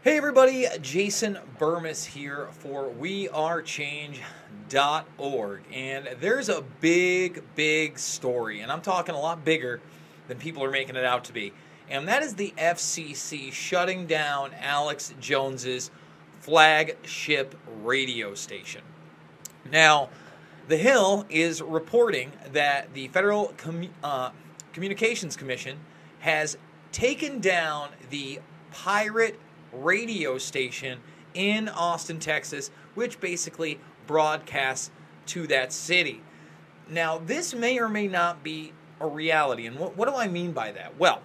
Hey everybody, Jason Burmis here for wearechange.org, and there's a big story, and I'm talking a lot bigger than people are making it out to be, and that is the FCC shutting down Alex Jones's flagship radio station. Now, The Hill is reporting that the Federal Communications Commission has taken down the pirate radio station in Austin, Texas, which basically broadcasts to that city. Now, this may or may not be a reality, and what do I mean by that? Well,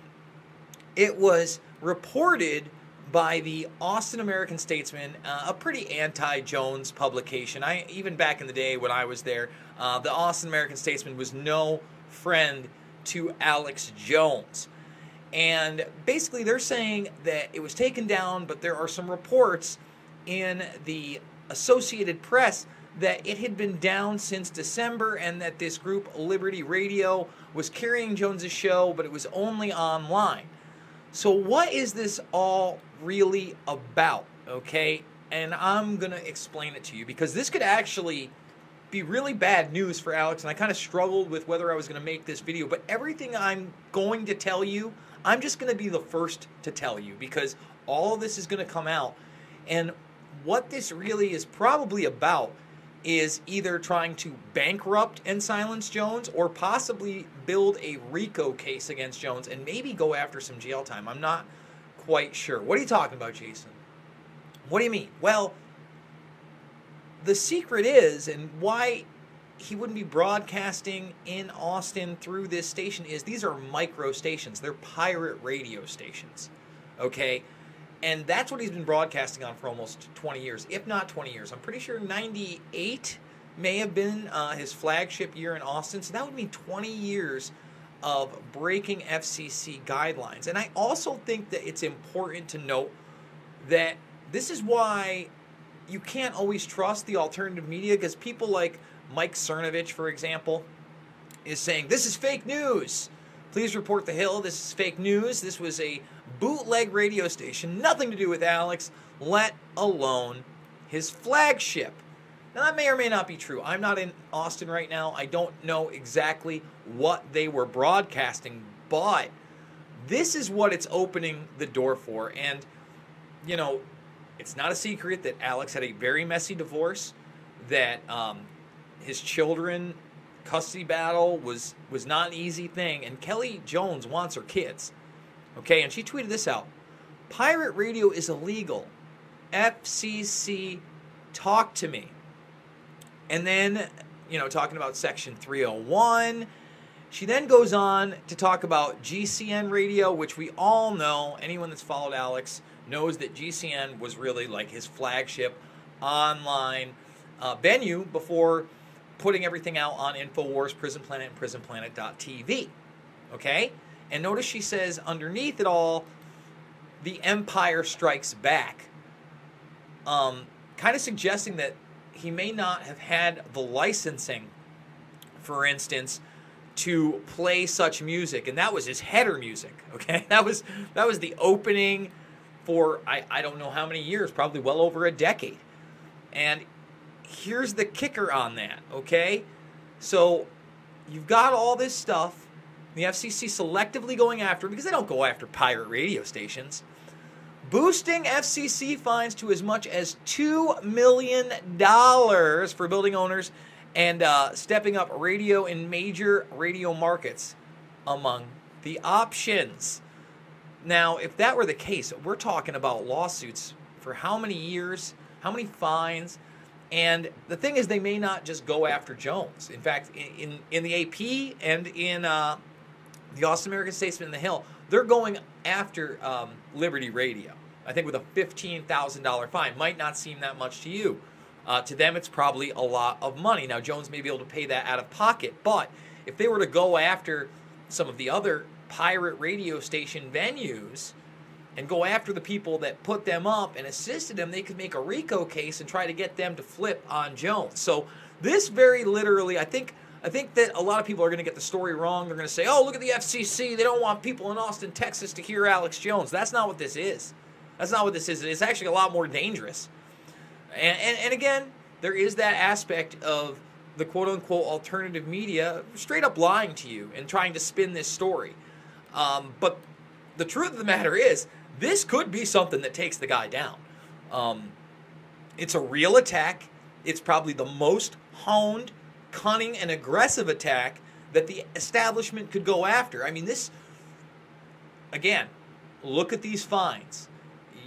it was reported by the Austin American-Statesman, a pretty anti-Jones publication. Even back in the day when I was there, the Austin American-Statesman was no friend to Alex Jones. And basically they're saying that it was taken down, but there are some reports in the Associated Press that it had been down since December and that this group, Liberty Radio, was carrying Jones's show, but it was only online. So what is this all really about, okay? And I'm going to explain it to you because this could actually be really bad news for Alex, and I kind of struggled with whether I was going to make this video, but everything I'm going to tell you, I'm just going to be the first to tell you because all of this is going to come out. And what this really is probably about is either trying to bankrupt and silence Jones or possibly build a RICO case against Jones and maybe go after some jail time. I'm not quite sure. What are you talking about, Jason? What do you mean? Well, the secret is, and why he wouldn't be broadcasting in Austin through this station, is these are micro stations. They're pirate radio stations, okay? And that's what he's been broadcasting on for almost 20 years, if not 20 years. I'm pretty sure 98 may have been his flagship year in Austin, so that would mean 20 years of breaking FCC guidelines. And I also think that it's important to note that this is why you can't always trust the alternative media, because people like Mike Cernovich, for example, is saying, this is fake news. Please report The Hill. This is fake news. This was a bootleg radio station. Nothing to do with Alex, let alone his flagship. Now, that may or may not be true. I'm not in Austin right now. I don't know exactly what they were broadcasting, but this is what it's opening the door for. And, you know, it's not a secret that Alex had a very messy divorce, that his children custody battle was not an easy thing, and Kelly Jones wants her kids. Okay, and she tweeted this out. Pirate radio is illegal. FCC, talk to me. And then, you know, talking about Section 301, she then goes on to talk about GCN radio, which we all know, anyone that's followed Alex knows that GCN was really like his flagship online venue before putting everything out on InfoWars, Prison Planet, and PrisonPlanet.tv. Okay? And notice she says underneath it all, the Empire Strikes Back. Kind of suggesting that he may not have had the licensing, for instance, to play such music. And that was his header music. Okay? That was the opening for I don't know how many years, probably well over a decade. And here's the kicker on that, okay? So you've got all this stuff, the FCC selectively going after, because they don't go after pirate radio stations, boosting FCC fines to as much as $2 million for building owners, and stepping up radio in major radio markets among the options. Now, if that were the case, we're talking about lawsuits for how many years, how many fines. And the thing is, they may not just go after Jones. In fact, in the AP and in the Austin American-Statesman and The Hill, they're going after Liberty Radio, I think with a $15,000 fine. Might not seem that much to you. To them, it's probably a lot of money. Now, Jones may be able to pay that out of pocket, but if they were to go after some of the other pirate radio station venues and go after the people that put them up and assisted them, they could make a RICO case and try to get them to flip on Jones. So this very literally, I think that a lot of people are going to get the story wrong. They're going to say, oh, look at the FCC. They don't want people in Austin, Texas to hear Alex Jones. That's not what this is. That's not what this is. It's actually a lot more dangerous. And again, there is that aspect of the quote-unquote alternative media straight up lying to you and trying to spin this story. But the truth of the matter is, this could be something that takes the guy down. It's a real attack. It's probably the most honed, cunning, and aggressive attack that the establishment could go after. I mean, this, again, look at these fines.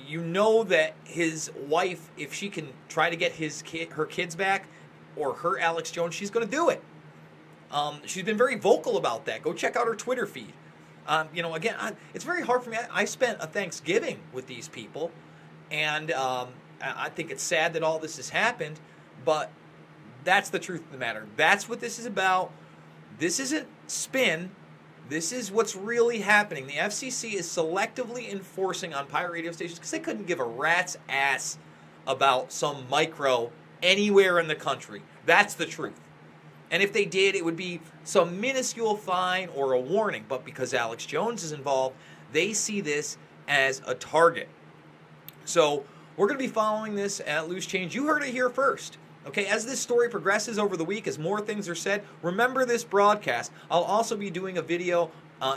You know that his wife, if she can try to get her kids back, or her Alex Jones, she's going to do it. She's been very vocal about that. Go check out her Twitter feed. Again, it's very hard for me. I spent a Thanksgiving with these people, and I think it's sad that all this has happened, but that's the truth of the matter. That's what this is about. This isn't spin. This is what's really happening. The FCC is selectively enforcing on pirate radio stations because they couldn't give a rat's ass about some micro anywhere in the country. That's the truth. And if they did, it would be some minuscule fine or a warning. But because Alex Jones is involved, they see this as a target. So we're going to be following this at Loose Change. You heard it here first. Okay, as this story progresses over the week, as more things are said, remember this broadcast. I'll also be doing a video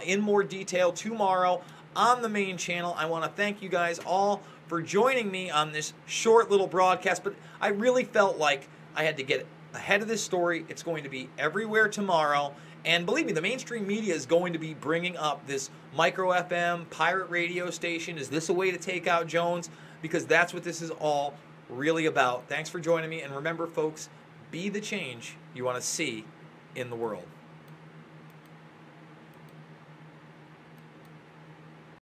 in more detail tomorrow on the main channel. I want to thank you guys all for joining me on this short little broadcast, but I really felt like I had to get ahead of this story. It's going to be everywhere tomorrow, and believe me, the mainstream media is going to be bringing up this micro FM pirate radio station. Is this a way to take out Jones? Because that's what this is all really about. Thanks for joining me, and remember, folks, be the change you want to see in the world.